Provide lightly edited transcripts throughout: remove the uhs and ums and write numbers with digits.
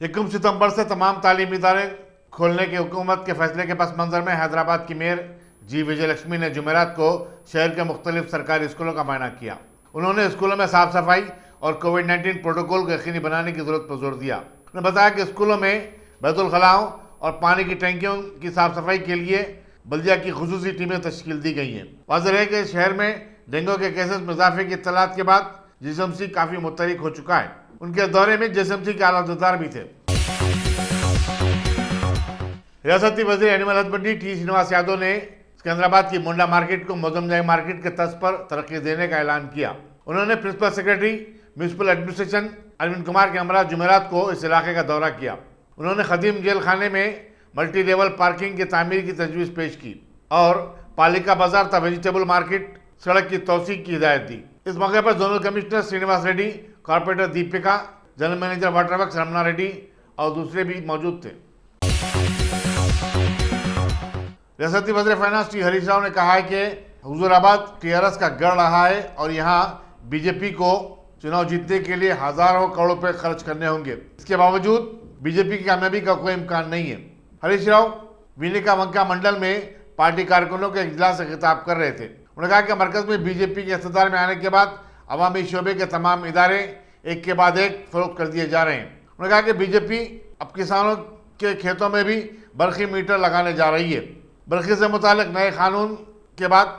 1 सितंबर से तमाम तालीमी इदारे खोलने के हुकूमत के फैसले के पस मंजर में हैदराबाद की मेयर जी विजयलक्ष्मी ने जुमेरात को शहर के मुख्तलिफ सरकारी स्कूलों का मुआयना किया। उन्होंने स्कूलों में साफ सफाई और कोविड-19 प्रोटोकॉल को यकीनी बनाने की जरूरत पर जोर दिया। उन्होंने बताया कि स्कूलों में बैतुल खलाओं और पानी की टैंकियों की साफ सफाई के लिए बल्दिया की खुसूसी टीमें तश्कील दी गई हैं। वाज़ेह है कि शहर में डेंगू के केसेस में इजाफे की इत्तलात के बाद जीएसएमसी काफ़ी मुतहरिक हो चुका है। उनके दौरे में जीएसएमसी के आला अहदेदार भी थे। रियासती वजीर animal husbandry T Srinivas Yadav ने सिकंदराबाद की मुंडा मार्केट को मोजमजाई मार्केट के तर्ज पर तरक्की देने का ऐलान किया। उन्होंने principal secretary municipal administration Arvind Kumar के हमरा जुमेरात को इस इलाके का दौरा किया। उन्होंने खदीम जेल खाने में मल्टी लेवल पार्किंग की तामीर की तजवीज़ पेश की और पालिका बाजार तथा वेजिटेबल मार्केट सड़क की तोसी की हिदायत दी। इस मौके पर zonal commissioner Srinivas Reddy, corporator Deepika, general manager water works Ramana Reddy और दूसरे भी मौजूद थे। रियासती वज़ीर फाइनेंस टी हरीश राव ने कहा है कि हुजूराबाद टीआरएस का गढ़ रहा है और यहाँ बीजेपी को चुनाव जीतने के लिए हजारों करोड़ रुपए खर्च करने होंगे। इसके बावजूद बीजेपी की कामयाबी का कोई इम्कान नहीं है। हरीश राव विनिका वंका मंडल में पार्टी कारकुनों के इजलास से खिताब कर रहे थे। उन्होंने कहा कि मरकज में बीजेपी के इक़्तिदार में आने के बाद अवामी शोबे के तमाम इदारे एक के बाद एक फरोख्त कर दिए जा रहे हैं। उन्होंने कहा कि बीजेपी अब किसानों के खेतों में भी बरखी मीटर लगाने जा रही है। बरखी से मुतालिक नए कानून के बाद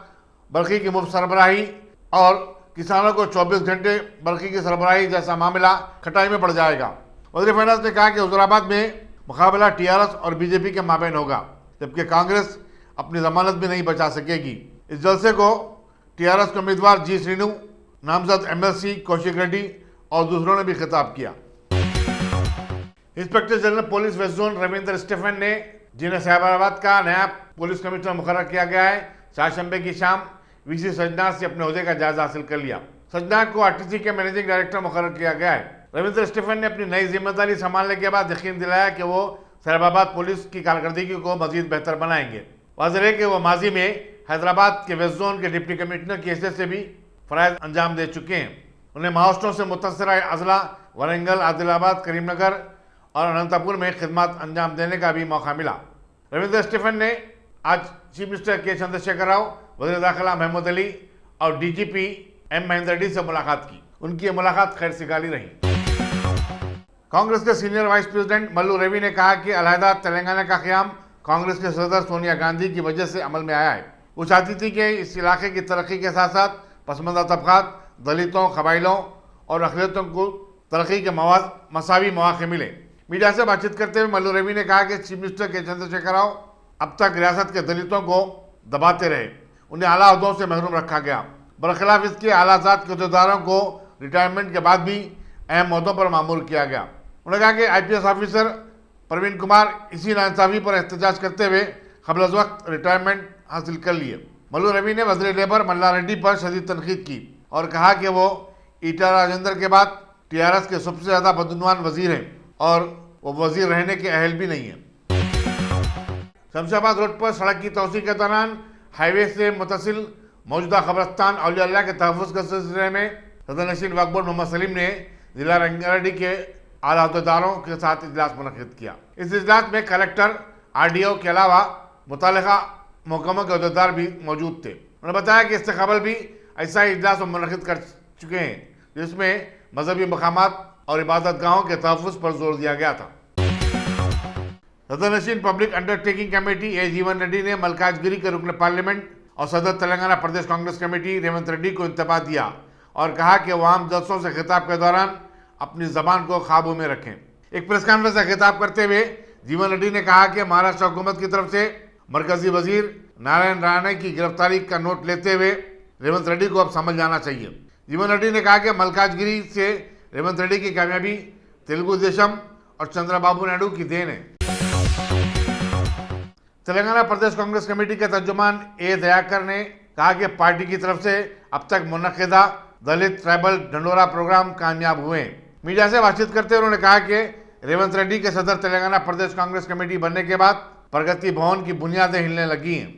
बरखी की मुफ्त सरबराही और किसानों को 24 घंटे बरखी की सरबराही जैसा मामला खटाई में पड़ जाएगा। वज़ीर फाइनेंस ने कहा कि हुजूराबाद में मुकाबला टीआरएस और बीजेपी के माबैन होगा, जबकि कांग्रेस अपनी जमानत भी नहीं बचा सकेगी। इस जलसे को टीआरएस के उम्मीदवार जी श्रीनु, नामजद एमएलसी कौशिक रेड्डी और दूसरों ने भी खिताब किया। Inspector general police west zone Ravindra Stephen ने, जिन्हें साइबराबाद का नया पुलिस कमिश्नर मुकर्रर किया गया है, चारशंबे की शाम वीसी सजनार से अपने ओहदे का जायजा हासिल कर लिया। सजनार को आरटीसी के मैनेजिंग डायरेक्टर मुकर्रर किया गया है। रविंद्र स्टीफन ने अपनी नई जिम्मेदारी संभालने के बाद यकीन दिलाया कि वो साइबराबाद पुलिस की कारकर्दगी को मजीद बेहतर बनाएंगे। वाज़ेह है कि वो माजी में हैदराबाद के वेस्ट जोन के डिप्टी कमिश्नर की हैसियत से भी फ़राइज़ अंजाम दे चुके हैं। उन्हें महाराष्ट्र से मुतअस्सिरा अजला, वरंगल, आदिलाबाद, करीमनगर और अनंतपुर में खिदमत अंजाम देने का भी मौका मिला। रविंद्र स्टीफन ने आज चीफ मिनिस्टर के चंद्रशेखर राव, वज़ीर दाखिला महमूद अली और डीजीपी एम महेंद्र रेड्डी से मुलाकात की। उनकी मुलाकात खैर सिगाली रही। कांग्रेस के senior vice president Mallu Ravi ने कहा कि अलहदा तेलंगाना का क़याम कांग्रेस के सदर सोनिया गांधी की वजह से अमल में आया है। वो चाहती थी कि इस इलाके की तरक्की के साथ साथ पसमानदा तबकात, दलितों, कबाइलों और अक़लियतों को तरक्की के मसावी मौक़े मिले। मीडिया से बातचीत करते हुए मल्लू रवि ने कहा कि चीफ मिनिस्टर के चंद्रशेखर राव अब तक रियासत के दलितों को दबाते रहे, उन्हें आला अहदों से महरूम रखा गया। बरखिलाफ इसके आला ज़ात के अहदेदारों को रिटायरमेंट के बाद भी अहम ओहदों पर मामूर किया गया। उन्होंने कहा कि आईपीएस ऑफिसर प्रवीण कुमार इसी नाइंसाफ़ी पर एहतजाज करते हुए क़ब्ल अज़ वक्त रिटायरमेंट हासिल कर लिए। मल्लू रवि ने वज़ीर लेबर मल्ला रेड्डी पर शदीद तनकीद की और कहा कि वो ईटा राजेंद्र के बाद टीआरएस के सबसे ज़्यादा बदनवान वजीर हैं और वो वजीर रहने के अहल भी नहीं है। शमशाबाद रोड पर सड़क की तोसी के दौरान हाईवे से मुतसिल मौजूदा कब्रस्तान औलिया अल्लाह के तहफ़्फ़ुज़ के सिलसिले में सदर नशीन वक्फ बोर्ड मोहम्मद सलीम ने जिला रंगारेड्डी के आला अहदेदारों के साथ इजलास मुनक़्क़िद किया। इस इजलास में कलेक्टर, आरडीओ के अलावा मुतल्लिक़ा महकमों के अहदेदार भी मौजूद थे। उन्होंने बताया कि इससे कबल भी ऐसा ही इजलास मुनक़्क़िद कर चुके हैं, जिसमें मजहबी मकामात और इबादत गाहों के तहफ़्फ़ुज़ पर जोर दिया गया था। सदर नशीन पब्लिक अंडरटेकिंग कमेटी ए जीवन रेड्डी ने मलकाजगिरी के रुकन पार्लियामेंट और सदर तेलंगाना प्रदेश कांग्रेस कमेटी रेवंत रेड्डी को इंतबाह दिया और कहा कि वह आम जलसों से खिताब के दौरान अपनी जबान को काबू में रखें। एक प्रेस कॉन्फ्रेंस से खिताब करते हुए जीवन रेड्डी ने कहा कि महाराष्ट्र हुकूमत की तरफ से मरकजी वजीर नारायण राणे की गिरफ्तारी का नोट लेते हुए रेवंत रेड्डी को अब समझ जाना चाहिए। जीवन रेड्डी ने कहा कि मलकाजगिरी से रेवंत रेड्डी की कामयाबी तेलुगु देशम और चंद्रबाबू नायडू की देन है। तेलंगाना प्रदेश कांग्रेस कमेटी के तर्जुमान ए दयाकर ने कहा कि पार्टी की तरफ से अब तक मुनक़्क़िदा दलित ट्राइबल ढंडोरा प्रोग्राम कामयाब हुए। मीडिया से बातचीत करते हुए उन्होंने कहा कि रेवंत रेड्डी के सदर तेलंगाना प्रदेश कांग्रेस कमेटी बनने के बाद प्रगति भवन की बुनियादें हिलने लगी हैं।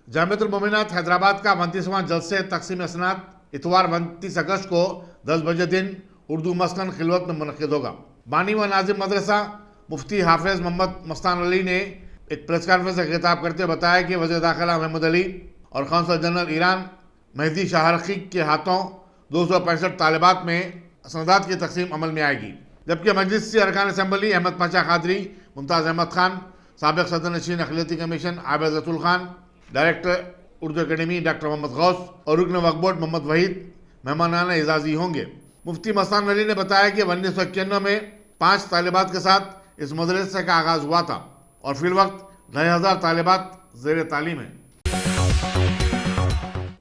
जामिअतुल मोमिनात हैदराबाद का 29वां जलसे तकसीम असनाद इतवार 29 अगस्त को 10 बजे दिन उर्दू मस्कन खिलवत में मुनक़िद होगा। बानी व नाजिम मदरसा मुफ्ती हाफिज मोहम्मद मस्तान अली ने एक प्रेस कॉन्फ्रेंस से खिताब करते हुए बताया कि वज़ीर दाखिला महमूद अली और कौंसल जनरल ईरान मेहदी शाहरखी के हाथों 265 तालिबात में सनदात की तकसीम अमल में आएगी, जबकि मजलिस से अरकान असम्बली अहमद पाशा कादरी, मुमताज़ अहमद खान, साबिक़ सदर नशीन अक़लियती commission Abid Rasool Khan, director Urdu academy doctor Mohammed Ghouse और रुकन वक्फ बोर्ड मोहम्मद वहीद मेहमानाना एजाज़ी होंगे। मुफ्ती मस्तान अली ने बताया कि 1991 में 5 तालिबात के साथ इस मदरसे का आगाज़ हुआ था और फिल वक्त 9,000 तालिबात ज़ेर तालीम है।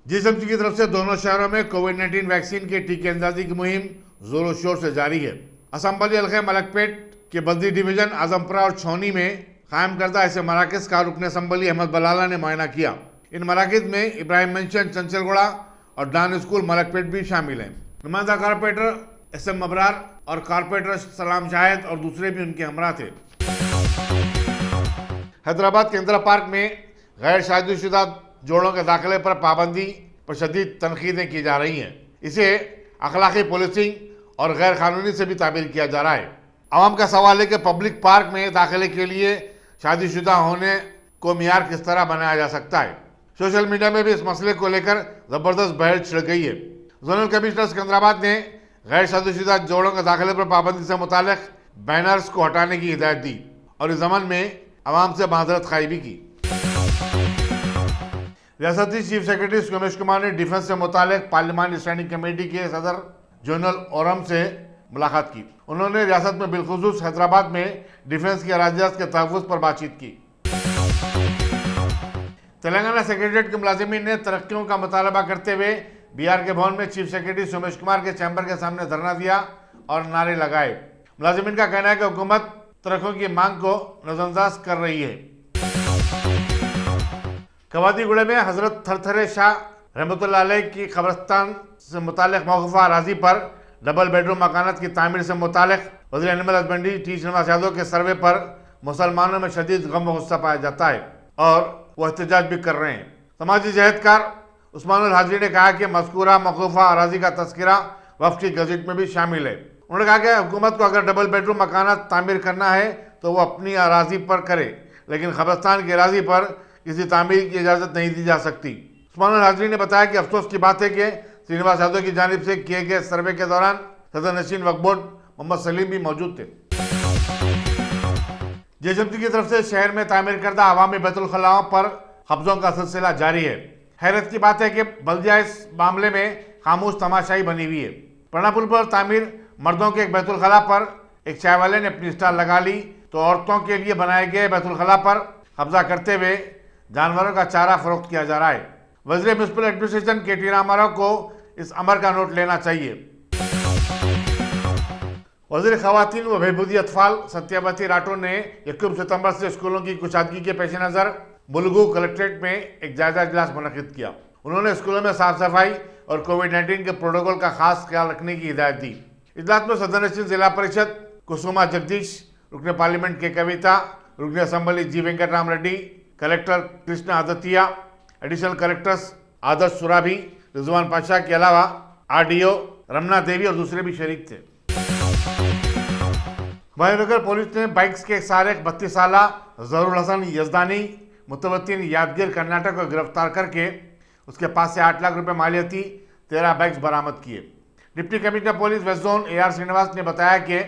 जीएसएमसी की तरफ से दोनों शहरों में कोविड-19 वैक्सीन के टीके अंदाजी की मुहिम जोरों शोर से जारी है। असम्बली हल्के मलकपेट के बद्दी डिवीजन आजमपुरा और छौनी में कायम करदा ऐसे मराकज़ का रुकन असम्बली अहमद बलाला ने मुआयना किया। इन मराकज़ में इब्राहिम मेंशन चंचलगुड़ा और डान स्कूल मलकपेट भी शामिल हैं। नुमाइंदा कारपोरेटर SM अबरार और कारपोरेटर सलाम शाहिद और दूसरे भी उनके हमरा थे। हैदराबाद के इंदिरा पार्क में गैर शादीशुदा जोड़ों के दाखिले पर पाबंदी पर शदीद तनकीदें की जा रही हैं। इसे अखलाकी पुलिसिंग और गैर कानूनी से भी ताबीर किया जा रहा है। आवाम का सवाल है कि पब्लिक पार्क में दाखिले के लिए शादीशुदा होने को मियार किस तरह बनाया जा सकता है। सोशल मीडिया में भी इस मसले को लेकर ज़बरदस्त बहस छिड़ गई है। जोनल कमिश्नर सिकंदराबाद ने गैर शादीशुदा जोड़ों के दाखिले पर पाबंदी से मुताल्लिक़ बैनर्स को हटाने की हिदायत दी और इस ज़मन में आवाम से माजरत खाई भी की। रियासती चीफ सेक्रेटरी सोमेश कुमार ने डिफेंस से मुताल्लिक़ पार्लिमानी स्टैंडिंग कमेटी के सदर जनरल ओरम से मुलाकात की। उन्होंने रियासत में बिलखुसूस हैदराबाद में डिफेंस के अराज़ियात के तहफ़्फ़ुज़ पर बातचीत की। तेलंगाना सेक्रेटरीट के मुलाजिमीन ने तरक्कियों का मुतालबा करते हुए BR के भवन में चीफ सेक्रेटरी सोमेश कुमार के चैम्बर के सामने धरना दिया और नारे लगाए। मुलाजिमीन का कहना है कि हुकूमत तरक्कियों की मांग को नजरअंदाज कर रही है। कवादीगुड़े में हजरत थरथरे शाह रहमतुल्लाह अलैह की कब्रिस्तान से मुताल्लिक़ मौक़ूफ़ा अराज़ी पर डबल बेडरूम मकानात की तामीर से मुताल्लिक़ वज़ीर animal husbandry T Srinivas Yadav के सर्वे पर मुसलमानों में शदीद गम व गुस्सा पाया जाता है और वह एहतजाज भी कर रहे हैं। समाजी जहदकार उस्मानुल हाजरी ने कहा कि मज़कूरा मौक़ूफ़ा अराज़ी का तस्करा वफ़्क़ की गज़ट में भी शामिल है। उन्होंने कहा कि हुकूमत को अगर डबल बेडरूम मकानात तामीर करना है तो वह अपनी अराज़ी पर करे, लेकिन कब्रिस्तान की अराज़ी पर किसी तामीर की इजाज़त नहीं दी जा सकती। उस्मानुल हाजरी ने बताया कि अफसोस की बात है कि श्रीनिवास यादव की जानिब से किए गए सर्वे के दौरान सदर नशीन वक्फ बोर्ड मोहम्मद सलीम भी मौजूद थे। जीएसएमसी की तरफ से शहर में तामीर करदा अवामी बैतुल खलाओं पर कब्जों का सिलसिला जारी है। हैरत की बात है कि बल्दिया इस मामले में खामोश तमाशाई बनी हुई है। प्रणापुल पर तामीर मर्दों के एक बैतुल खला पर एक चाय वाले ने अपनी स्टॉल लगा ली तो औरतों के लिए बनाए गए बैतुल खला पर कब्जा करते हुए जानवरों का चारा फरोख्त किया जा रहा है। वज़ीर म्युनिसिपल एडमिनिस्ट्रेशन KT रामाराव को इस अमर का नोट लेना चाहिए। वज़ीर ख़वातीन व बहबूदी अतफ़ाल सत्यावती राठौर ने 21 सितंबर से स्कूलों की कुशादगी के पेश नज़र मुलुगू कलेक्ट्रेट में एक जायजा इजलास मुनक़िद किया। उन्होंने स्कूलों में साफ सफाई और कोविड-19 के प्रोटोकॉल का खास ख्याल रखने की हिदायत दी। इजलास में सदर नशीन जिला परिषद कुसुमा जगदीश, रुकन पार्लियामेंट के कविता, रुकन assembly G Venkatram Reddy, collector Krishna Aditya, additional collectors Adarsh Surabhi, Rizwan Pasha के अलावा RDO रमना देवी और दूसरे भी शरीक थे। भाईनगर पुलिस ने बाइक्स के सारेक 32 साला जरूर हसन यजदानी मुतवत्तिन यादगीर कर्नाटक को गिरफ्तार करके उसके पास से 8 लाख रुपए मालियती 13 बाइक्स बरामद किए। Deputy commissioner police west zone AR Srinivas ने बताया कि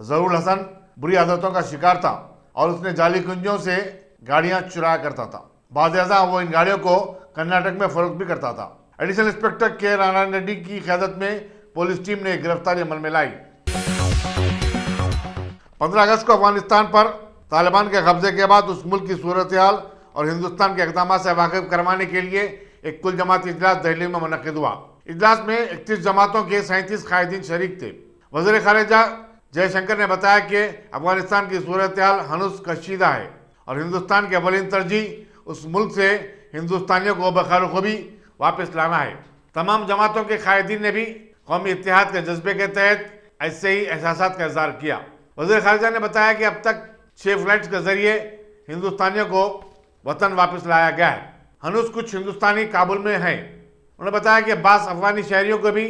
जरूर हसन बुरी आदतों का शिकार था और उसने जाली कुंजों से गाड़ियां चुराया करता था। बाज़ वो इन गाड़ियों को कर्नाटक में फरोख्त भी करता था। Additional inspector K Narayan Reddy की क़यादत में पुलिस टीम ने गिरफ्तारी अमल में लाई। 15 अगस्त को अफगानिस्तान पर तालिबान के कब्जे के बाद उस मुल्क की सूरत हाल और हिंदुस्तान के इक़दाम से वाकिफ करवाने के लिए एक कुल जमाती इजलास दिल्ली में मुनक़िद हुआ। इजलास में 31 जमातों के 37 कायदीन शरीक थे। वज़ीर ख़ारिजा जयशंकर ने बताया कि अफगानिस्तान की सूरत हाल हनुस कशीदा है और हिंदुस्तान की अवलिन तरजीह उस मुल्क से हिंदुस्तानियों को बखैर-ए-खूबी वापस लाना है। तमाम जमातों के कायदीन ने भी कौमी इत्तेहाद के जज्बे के तहत ऐसे ही एहसासात का इज़हार किया। वज़ीर ख़ारिजा ने बताया कि अब तक 6 फ्लाइट्स के जरिए हिंदुस्तानियों को वतन वापस लाया गया है। हनुस कुछ हिंदुस्तानी काबुल में हैं। उन्होंने बताया कि बास अफगानी शहरियों को भी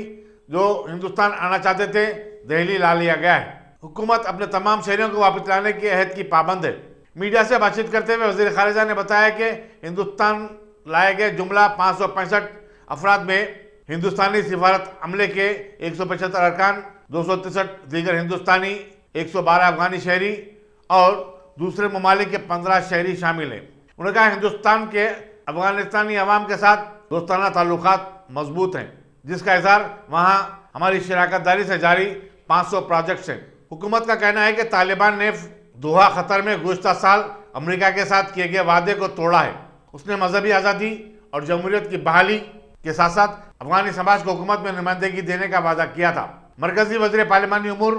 जो हिंदुस्तान आना चाहते थे दिल्ली ला लिया गया है। हुकूमत अपने तमाम शहरियों को वापस लाने के अहद की पाबंद है। मीडिया से बातचीत करते हुए वजीर खारिजा ने बताया कि हिंदुस्तान लाए गए जुमला 565 अफराद में हिंदुस्तानी सिफारत अमले के 175 अरकान, 263 दीगर हिंदुस्तानी, 112 अफगानी शहरी और दूसरे ममालिक के 15 शहरी शामिल हैं। उन्होंने कहा हिंदुस्तान के अफगानिस्तानी अवाम के साथ दोस्ताना ताल्लुकात मजबूत हैं, जिसका इज़हार वहाँ हमारी शराकतदारी से जारी 500 प्रोजेक्ट्स हैं। हुकूमत का कहना है कि तालिबान ने दोहा खतर में गुज़श्ता साल अमेरिका के साथ किए गए वादे को तोड़ा है। उसने मजहबी आज़ादी और जमहूरियत की बहाली के साथ साथ अफगानी समाज को हुकूमत में नुमाइंदगी देने का वादा किया था। मरकजी वज़ीर पार्लिमानी उमूर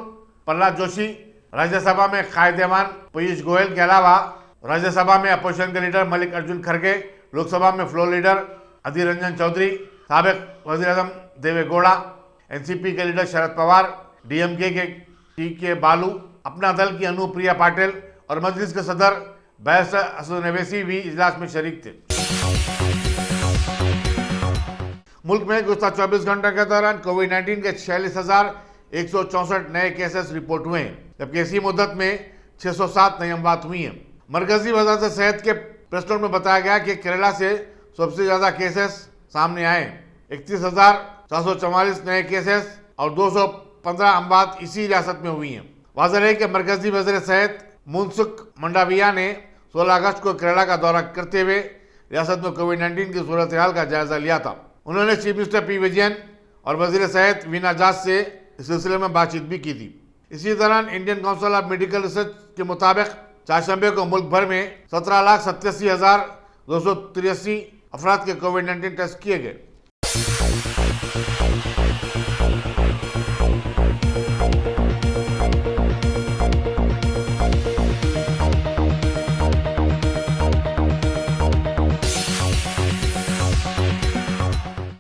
प्रहलाद जोशी, राज्यसभा में कायदेमान पीयूष गोयल के अलावा राज्यसभा में अपोजिशन के लीडर मल्लिकार्जुन खड़गे, लोकसभा में फ्लोर लीडर अधीर रंजन चौधरी, साबिक वज़ीर आज़म देवेगौड़ा, एनसीपी के लीडर शरद पवार, डीएमके के टी.के. बालू, अपना दल की अनुप्रिया पाटिल और मजलिस के सदर बैरिस्टर असद नवेसी भी इजलास में शरीक थे। मुल्क में गुज़श्ता 24 घंटों के दौरान कोविड-19 के 46,164 नए केसेस रिपोर्ट हुए हैं, जबकि इसी मुद्दत में 607 नई अमवात हुई हैं। मरकजी वज़ारत सेहत के प्रेस नोट में बताया गया कि केरला से सबसे ज़्यादा केसेस सामने आए। 31,444 नए केसेस और 215 अमवात इसी रियासत में हुई हैं। वाज़ेह है कि मरकजी वज़ीर सेहत मुनसुख मंडाविया ने 16 अगस्त को केरला का दौरा करते हुए रियासत में कोविड-19 की सूरत हाल का जायजा लिया था। उन्होंने चीफ मिनिस्टर पी विजयन और वज़ीर सेहत वीना जास से इस सिलसिले में बातचीत भी की थी। इसी दौरान Indian council of medical research के मुताबिक चारशंबे को मुल्क भर में 17,87,283 अफराद के कोविड-19 टेस्ट किए गए।